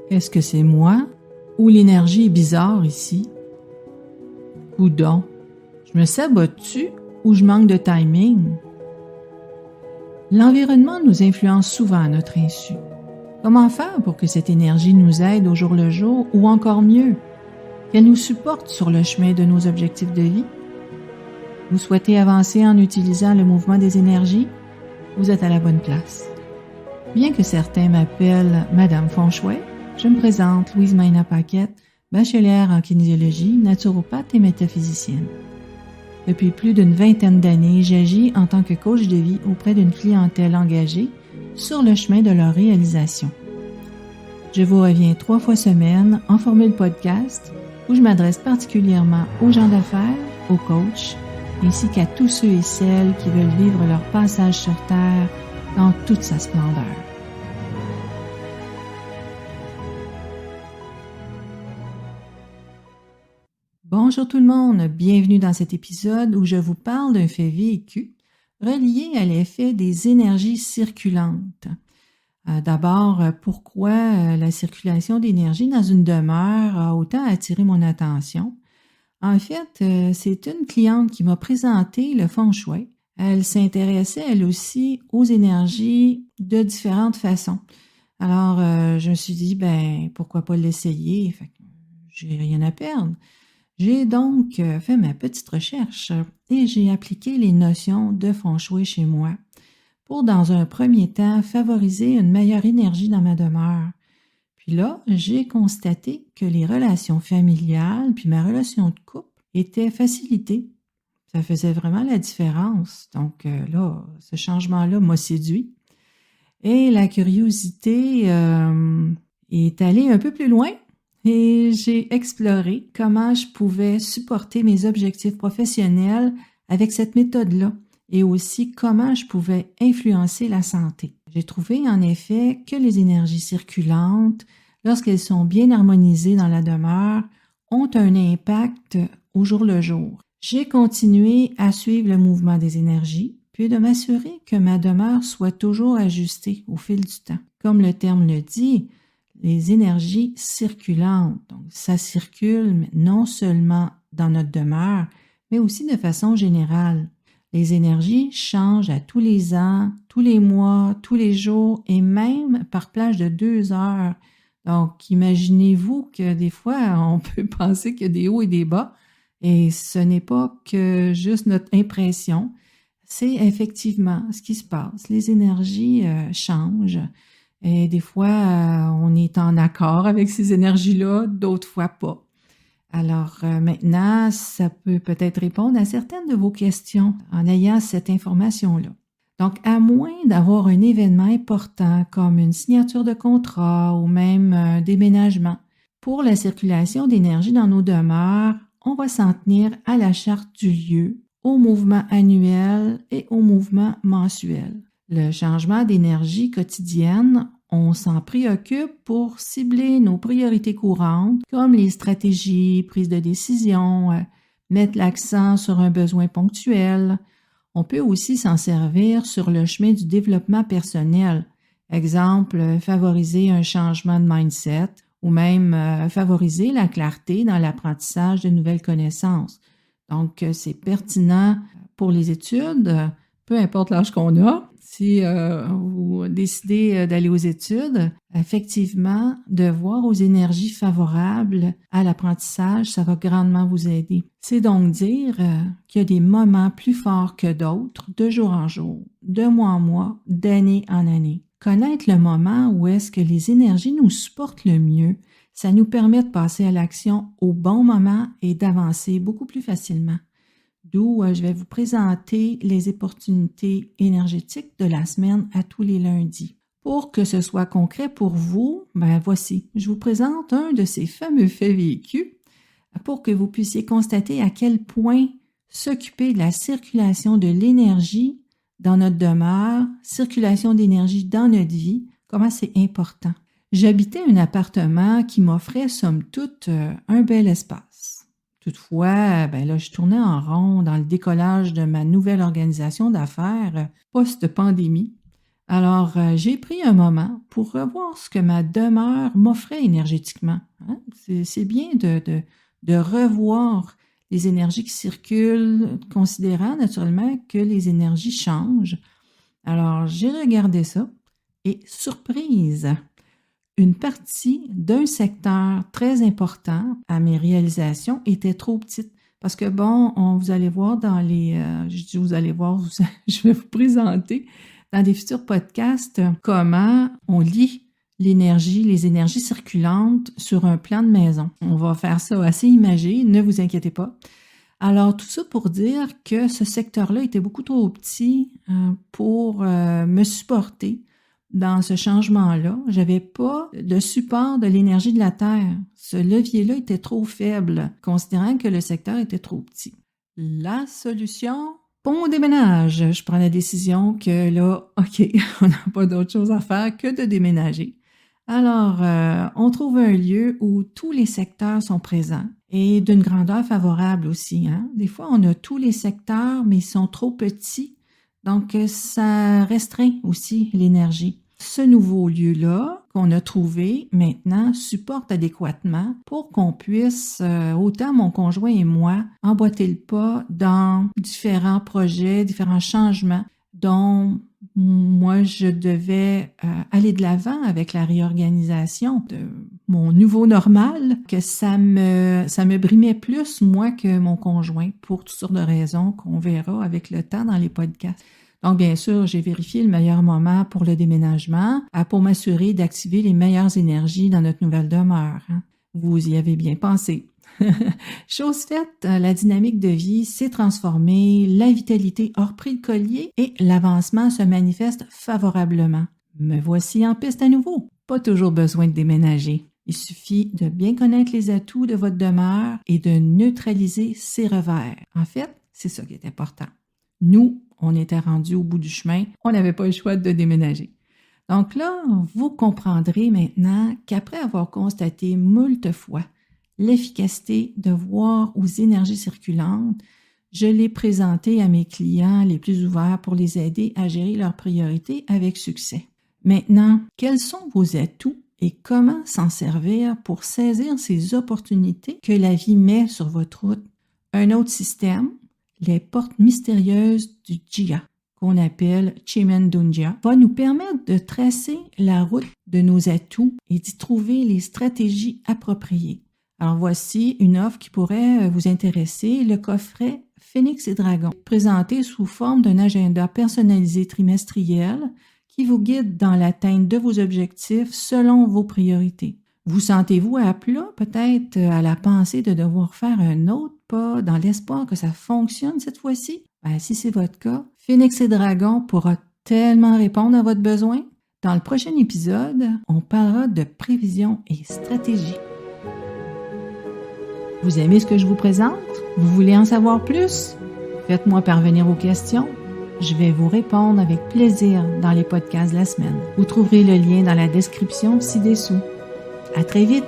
Est-ce que c'est moi ou l'énergie est bizarre ici? Coudon, je me sabote-tu ou je manque de timing? L'environnement nous influence souvent à notre insu. Comment faire pour que cette énergie nous aide au jour le jour ou encore mieux, qu'elle nous supporte sur le chemin de nos objectifs de vie? Vous souhaitez avancer en utilisant le mouvement des énergies? Vous êtes à la bonne place. Bien que certains m'appellent Madame Feng Shui, je me présente Louise Mayna Paquette, bachelière en kinésiologie, naturopathe et métaphysicienne. Depuis plus d'une vingtaine d'années, j'agis en tant que coach de vie auprès d'une clientèle engagée sur le chemin de leur réalisation. Je vous reviens 3 fois semaine en formule podcast où je m'adresse particulièrement aux gens d'affaires, aux coachs, ainsi qu'à tous ceux et celles qui veulent vivre leur passage sur Terre dans toute sa splendeur. Bonjour tout le monde, bienvenue dans cet épisode où je vous parle d'un fait vécu relié à l'effet des énergies circulantes. D'abord, pourquoi la circulation d'énergie dans une demeure a autant attiré mon attention? En fait, c'est une cliente qui m'a présenté le Feng Shui. Elle s'intéressait elle aussi aux énergies de différentes façons. Alors, je me suis dit, pourquoi pas l'essayer? Fait que j'ai rien à perdre. J'ai donc fait ma petite recherche et j'ai appliqué les notions de Feng Shui chez moi pour, dans un premier temps, favoriser une meilleure énergie dans ma demeure. Puis là, j'ai constaté que les relations familiales puis ma relation de couple étaient facilitées. Ça faisait vraiment la différence. Donc là, ce changement-là m'a séduit. Et la curiosité est allée un peu plus loin. Et j'ai exploré comment je pouvais supporter mes objectifs professionnels avec cette méthode-là et aussi comment je pouvais influencer la santé. J'ai trouvé en effet que les énergies circulantes, lorsqu'elles sont bien harmonisées dans la demeure, ont un impact au jour le jour. J'ai continué à suivre le mouvement des énergies, puis de m'assurer que ma demeure soit toujours ajustée au fil du temps. Comme le terme le dit, les énergies circulantes. Donc, ça circule non seulement dans notre demeure, mais aussi de façon générale. Les énergies changent à tous les ans, tous les mois, tous les jours et même par plage de 2 heures. Donc, imaginez-vous que des fois, on peut penser qu'il y a des hauts et des bas et ce n'est pas que juste notre impression. C'est effectivement ce qui se passe. Les énergies changent. Et des fois, on est en accord avec ces énergies-là, d'autres fois pas. Alors maintenant, ça peut peut-être répondre à certaines de vos questions en ayant cette information-là. Donc, à moins d'avoir un événement important comme une signature de contrat ou même un déménagement, pour la circulation d'énergie dans nos demeures, on va s'en tenir à la charte du lieu, au mouvement annuel et au mouvement mensuel. Le changement d'énergie quotidienne, on s'en préoccupe pour cibler nos priorités courantes, comme les stratégies, prises de décision, mettre l'accent sur un besoin ponctuel. On peut aussi s'en servir sur le chemin du développement personnel. Exemple, favoriser un changement de mindset ou même favoriser la clarté dans l'apprentissage de nouvelles connaissances. Donc, c'est pertinent pour les études, peu importe l'âge qu'on a. Si vous décidez d'aller aux études, effectivement, de voir aux énergies favorables à l'apprentissage, ça va grandement vous aider. C'est donc dire qu'il y a des moments plus forts que d'autres, de jour en jour, de mois en mois, d'année en année. Connaître le moment où est-ce que les énergies nous supportent le mieux, ça nous permet de passer à l'action au bon moment et d'avancer beaucoup plus facilement. D'où je vais vous présenter les opportunités énergétiques de la semaine à tous les lundis. Pour que ce soit concret pour vous, voici, je vous présente un de ces fameux faits vécus pour que vous puissiez constater à quel point s'occuper de la circulation de l'énergie dans notre demeure, circulation d'énergie dans notre vie, comment c'est important. J'habitais un appartement qui m'offrait somme toute un bel espace. Toutefois, là, je tournais en rond dans le décollage de ma nouvelle organisation d'affaires post-pandémie. Alors, j'ai pris un moment pour revoir ce que ma demeure m'offrait énergétiquement. Hein? C'est bien de revoir les énergies qui circulent, considérant naturellement que les énergies changent. Alors, j'ai regardé ça et surprise, une partie d'un secteur très important à mes réalisations était trop petite. Parce que bon, vous allez voir dans les... je dis vous allez voir, je vais vous présenter dans des futurs podcasts comment on lit l'énergie, les énergies circulantes sur un plan de maison. On va faire ça assez imagé, ne vous inquiétez pas. Alors, tout ça pour dire que ce secteur-là était beaucoup trop petit pour me supporter dans ce changement-là. J'avais pas de support de l'énergie de la Terre. Ce levier-là était trop faible, considérant que le secteur était trop petit. La solution, on déménage. Je prends la décision que là, OK, on n'a pas d'autre chose à faire que de déménager. Alors, on trouve un lieu où tous les secteurs sont présents et d'une grandeur favorable aussi. Hein? Des fois, on a tous les secteurs, mais ils sont trop petits, donc ça restreint aussi l'énergie. Ce nouveau lieu-là qu'on a trouvé maintenant supporte adéquatement pour qu'on puisse, autant mon conjoint et moi, emboîter le pas dans différents projets, différents changements dont moi, je devais aller de l'avant avec la réorganisation de mon nouveau normal, que ça me brimait plus, moi, que mon conjoint, pour toutes sortes de raisons qu'on verra avec le temps dans les podcasts. Donc, bien sûr, j'ai vérifié le meilleur moment pour le déménagement, pour m'assurer d'activer les meilleures énergies dans notre nouvelle demeure. Hein. Vous y avez bien pensé. Chose faite, la dynamique de vie s'est transformée, la vitalité a repris le collier et l'avancement se manifeste favorablement. Me voici en piste à nouveau. Pas toujours besoin de déménager. Il suffit de bien connaître les atouts de votre demeure et de neutraliser ses revers. En fait, c'est ça qui est important. Nous, on était rendus au bout du chemin, on n'avait pas le choix de déménager. Donc là, vous comprendrez maintenant qu'après avoir constaté moult fois l'efficacité de voir aux énergies circulantes, je l'ai présenté à mes clients les plus ouverts pour les aider à gérer leurs priorités avec succès. Maintenant, quels sont vos atouts et comment s'en servir pour saisir ces opportunités que la vie met sur votre route? Un autre système, les portes mystérieuses du Jia, qu'on appelle Chimendunjia, va nous permettre de tracer la route de nos atouts et d'y trouver les stratégies appropriées. Alors voici une offre qui pourrait vous intéresser, le coffret Phénix et Dragon, présenté sous forme d'un agenda personnalisé trimestriel qui vous guide dans l'atteinte de vos objectifs selon vos priorités. Vous sentez-vous à plat, peut-être à la pensée de devoir faire un autre pas dans l'espoir que ça fonctionne cette fois-ci? Ben, si c'est votre cas, Phénix et Dragon pourra tellement répondre à votre besoin. Dans le prochain épisode, on parlera de prévision et stratégie. Vous aimez ce que je vous présente? Vous voulez en savoir plus? Faites-moi parvenir vos questions. Je vais vous répondre avec plaisir dans les podcasts de la semaine. Vous trouverez le lien dans la description ci-dessous. À très vite!